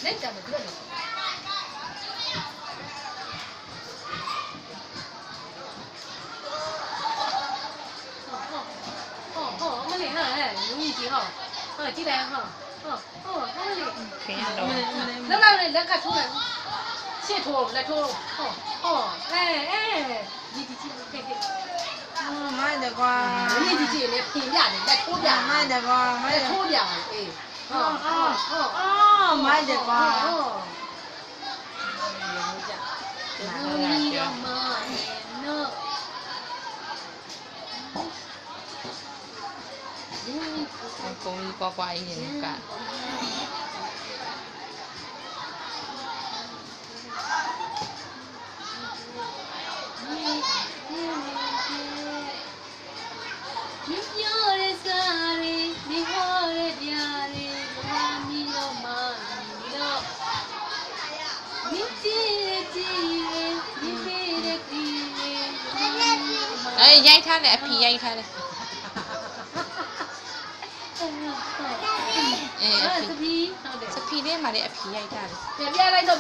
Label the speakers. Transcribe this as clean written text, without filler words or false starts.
Speaker 1: လက်ကြမယ်တွေ့တယ်ဟောမလေးဟာလူကြီးကြီးဟောကြည့်တယ်ဟောမလေး
Speaker 2: ခင်ရတော့
Speaker 1: လောလက်ကထိုးတယ်ရှစ်ထိုးလက်ထိုးဟောဒီကဲ
Speaker 3: မိုက်တယ်ကွာ
Speaker 1: ဒီလေပြင်ပြတယ်လက်ထိုးပြ
Speaker 3: မိုက်တယ်ကွာမိုက်
Speaker 1: လက်
Speaker 3: တယ်
Speaker 1: ထိုးပြအေး
Speaker 3: မိုက်တယ်ကွာ
Speaker 1: လူကြီးတော့မနော်
Speaker 2: ကိုကြီးကွာကွာကြီးနေကရိုက်ထားတယ်အဖီရိုက်ထားတယ်
Speaker 1: စပီးဟုတ်တယ်
Speaker 2: စဖီလေးမှာလည်းအဖီရိုက်ထားတယ်
Speaker 1: ပြလိုက်တော့